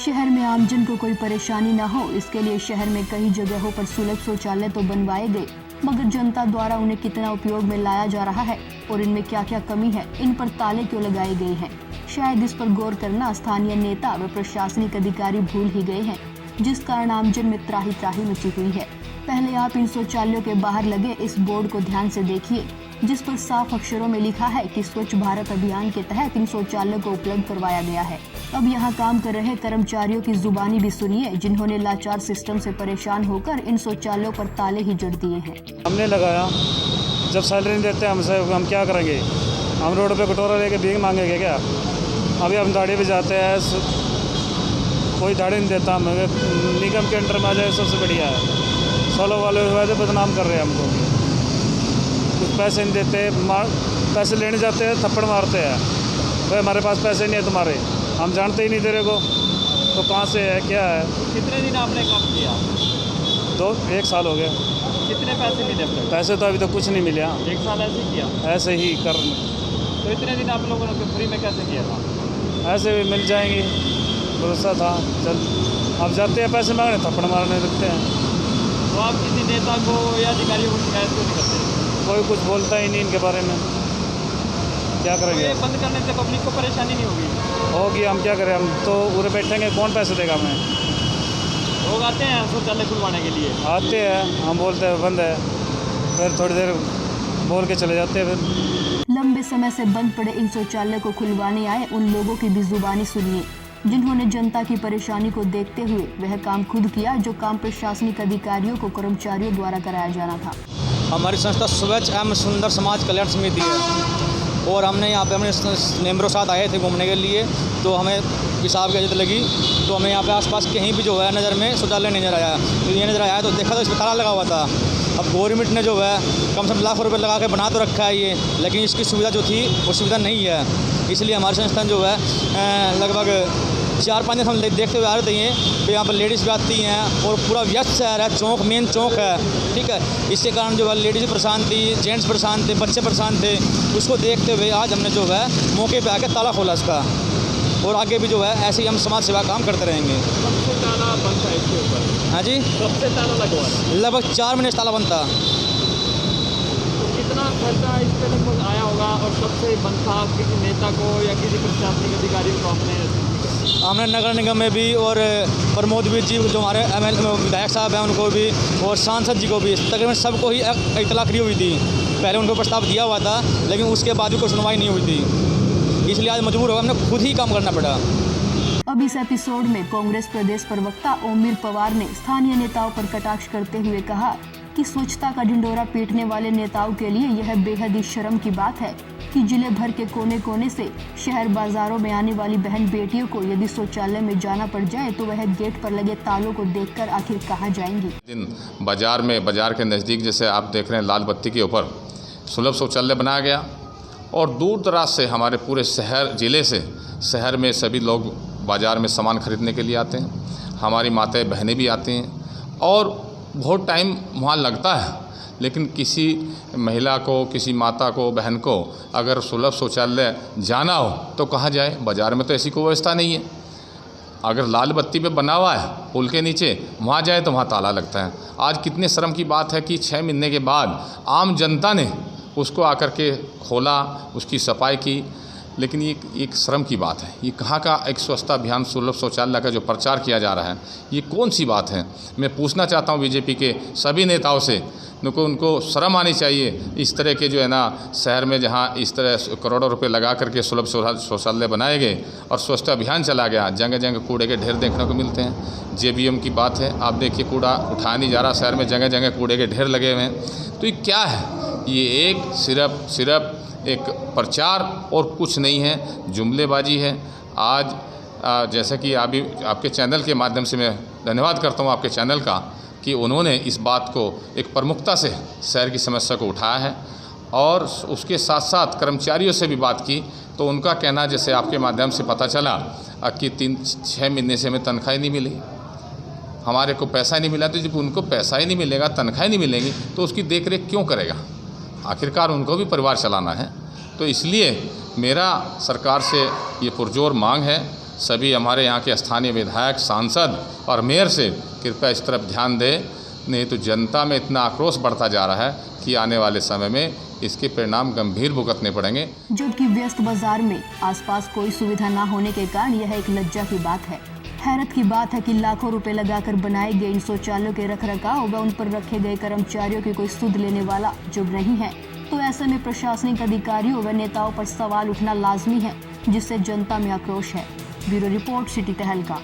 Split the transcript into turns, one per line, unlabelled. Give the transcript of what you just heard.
शहर में आमजन को कोई परेशानी न हो, इसके लिए शहर में कई जगहों पर सुलभ शौचालय तो बनवाए गए, मगर जनता द्वारा उन्हें कितना उपयोग में लाया जा रहा है और इनमें क्या क्या कमी है, इन पर ताले क्यों लगाए गए हैं, शायद इस पर गौर करना स्थानीय नेता व प्रशासनिक अधिकारी भूल ही गए हैं, जिस कारण आमजन में त्राही त्राही मची हुई है। पहले आप इन शौचालयों के बाहर लगे इस बोर्ड को ध्यान से देखिए, जिस पर साफ अक्षरों में लिखा है कि स्वच्छ भारत अभियान के तहत इन शौचालयों को उपलब्ध करवाया गया है। अब यहाँ काम कर रहे कर्मचारियों की जुबानी भी सुनिए, जिन्होंने लाचार सिस्टम से परेशान होकर इन शौचालयों पर ताले ही जड़ दिए हैं।
हमने लगाया, जब सैलरी नहीं देते हमसे, हम क्या करेंगे? हम रोड पे कटोरा लेके भीख मांगेंगे क्या? अभी हम दाढ़ी पे जाते हैं, कोई दाढ़ी नहीं देता, हमें निगम के अंडर में आ जाए सबसे बढ़िया है। सोलो वाले वैसे बदनाम कर रहे हैं हमको, कुछ पैसे नहीं देते, पैसे लेने जाते हैं थप्पड़ मारते हैं, भाई हमारे पास पैसे नहीं है तुम्हारे, हम जानते ही नहीं तेरे को, तो कहाँ से है क्या है।
कितने दिन आपने काम किया?
1 साल हो गया।
कितने पैसे मिले अब तक?
पैसे तो अभी तक कुछ नहीं मिले।
1 साल ऐसे ही किया?
ऐसे ही कर।
तो इतने दिन आप लोगों ने फ्री में कैसे किया था?
ऐसे भी मिल जाएंगे, भरोसा था। चल अब जाते हैं पैसे मांगने, थप्पड़ मारने लगते हैं।
तो आप किसी नेता को या अधिकारियों को शिकायत क्यों नहीं करते?
कोई कुछ बोलता ही नहीं इनके बारे में, क्या करेंगे?
तो ये बंद करने से पब्लिक को परेशानी नहीं होगी?
होगी, हम क्या करें, हम तो उरे बैठेंगे, कौन पैसे देगा हमें?
लोग आते हैं शौचालय खुलवाने के लिए?
आते हैं, हम बोलते हैं बंद है, फिर थोड़ी देर बोल के चले जाते हैं। फिर
लंबे समय से बंद पड़े इन शौचालय को खुलवाने आए उन लोगों की भी जुबानी सुनिए, जिन्होंने जनता की परेशानी को देखते हुए वह काम खुद किया जो काम प्रशासनिक अधिकारियों को कर्मचारियों द्वारा कराया जाना था।
हमारी संस्था स्वच्छ एवं सुंदर समाज कल्याण समिति है और हमने यहाँ पे अपने मेंबरों साथ आए थे घूमने के लिए, तो हमें पेशाब की आदत लगी, तो हमें यहाँ पे आसपास कहीं भी जो है नज़र में शौचालय नहीं नजर आया। तो ये नज़र आया तो देखा तो इस पर ताला लगा हुआ था। अब गवर्नमेंट ने जो है कम से कम लाखों रुपये लगा के बना तो रखा है ये, लेकिन इसकी सुविधा जो थी वो सुविधा नहीं है। इसलिए हमारी संस्था जो है लगभग 4-5 दिन हम देखते हुए आ रहे थे तो यहाँ पर लेडीज़ भी आती हैं और पूरा व्यस्त शहर है, चौक मेन चौक है, ठीक है। इसके कारण जो है लेडीज़ परेशान थी, जेंट्स परेशान थे, बच्चे परेशान थे। उसको देखते हुए आज हमने जो है मौके पे आके ताला खोला इसका, और आगे भी जो है ऐसे ही हम समाज सेवा काम करते रहेंगे।
सबसे ताला बंद था इसके ऊपर?
हाँ जी,
सबसे ताला लगवा
लगभग 4 महीने से ताला बंद था।
तो कितना खर्चा इस पर लगभग आया होगा? और सबसे बंद था किसी नेता को या किसी प्रशासनिक अधिकारी को
हमने नगर निगम में भी और प्रमोद वीर जी जो हमारे विधायक साहब हैं उनको भी और सांसद जी को भी, तकरीबन सबको ही इतला करी हुई थी। पहले उनको प्रस्ताव दिया हुआ था, लेकिन उसके बाद भी कोई सुनवाई नहीं हुई थी, इसलिए आज मजबूर होकर हमने खुद ही काम करना पड़ा।
अब इस एपिसोड में कांग्रेस प्रदेश प्रवक्ता ओमवीर पवार ने स्थानीय नेताओं पर कटाक्ष करते हुए कहा कि स्वच्छता का ढिंडोरा पीटने वाले नेताओं के लिए यह बेहद ही शर्म की बात है कि जिले भर के कोने कोने से शहर बाजारों में आने वाली बहन बेटियों को यदि शौचालय में जाना पड़ जाए तो वह गेट पर लगे तालों को देखकर आखिर कहाँ जाएंगी।
बाजार के नज़दीक जैसे आप देख रहे हैं लाल बत्ती के ऊपर सुलभ शौचालय बनाया गया, और दूर दराज से हमारे पूरे शहर में सभी लोग बाज़ार में सामान खरीदने के लिए आते हैं। हमारी माताएं बहनें भी आती हैं और बहुत टाइम वहाँ लगता है, लेकिन किसी महिला को, किसी माता को, बहन को अगर सुलभ शौचालय जाना हो तो कहाँ जाए? बाज़ार में तो ऐसी कोई व्यवस्था नहीं है। अगर लाल बत्ती पे बना हुआ है पुल के नीचे, वहाँ जाए तो वहाँ ताला लगता है। आज कितने शर्म की बात है कि 6 महीने के बाद आम जनता ने उसको आकर के खोला, उसकी सफाई की, लेकिन ये एक शर्म की बात है। ये कहाँ का एक स्वच्छता अभियान, सुलभ शौचालय का जो प्रचार किया जा रहा है, ये कौन सी बात है? मैं पूछना चाहता हूँ बीजेपी के सभी नेताओं से, उनको शर्म आनी चाहिए। इस तरह के जो है ना शहर में जहाँ इस तरह करोड़ों रुपए लगा करके सुलभ शौचालय बनाए गए और स्वच्छता अभियान चला गया, जगह जगह कूड़े के ढेर देखने को मिलते हैं। जेबीएम की बात है, आप देखिए कूड़ा उठाया नहीं जा रहा, शहर में जगह जगह कूड़े के ढेर लगे हुए हैं। तो ये क्या है? ये एक सिर्फ एक प्रचार और कुछ नहीं है, जुमलेबाजी है। आज जैसे कि आपके चैनल के माध्यम से मैं धन्यवाद करता हूँ आपके चैनल का कि उन्होंने इस बात को एक प्रमुखता से शहर की समस्या को उठाया है, और उसके साथ साथ कर्मचारियों से भी बात की, तो उनका कहना जैसे आपके माध्यम से पता चला कि 3-6 महीने से हमें तनख्वाह नहीं मिली, हमारे को पैसा नहीं मिला। तो जब उनको पैसा ही नहीं मिलेगा, तनख्वाह नहीं मिलेगी, तो उसकी देख रेख क्यों करेगा? आखिरकार उनको भी परिवार चलाना है। तो इसलिए मेरा सरकार से ये पुरजोर मांग है सभी हमारे यहाँ के स्थानीय विधायक, सांसद और मेयर से कृपया इस तरफ ध्यान दें, नहीं तो जनता में इतना आक्रोश बढ़ता जा रहा है कि आने वाले समय में इसके परिणाम गंभीर भुगतने पड़ेंगे।
जबकि व्यस्त बाजार में आसपास कोई सुविधा न होने के कारण यह एक लज्जा की बात है। हैरत की बात है कि लाखों रुपए लगाकर बनाए गए इन शौचालयों के रखरखाव व उन पर रखे गए कर्मचारियों की कोई सुध लेने वाला जुड़ नहीं है। तो ऐसे में प्रशासनिक अधिकारियों व नेताओं पर सवाल उठना लाजमी है, जिससे जनता में आक्रोश है। ब्यूरो रिपोर्ट, सिटी तहलका।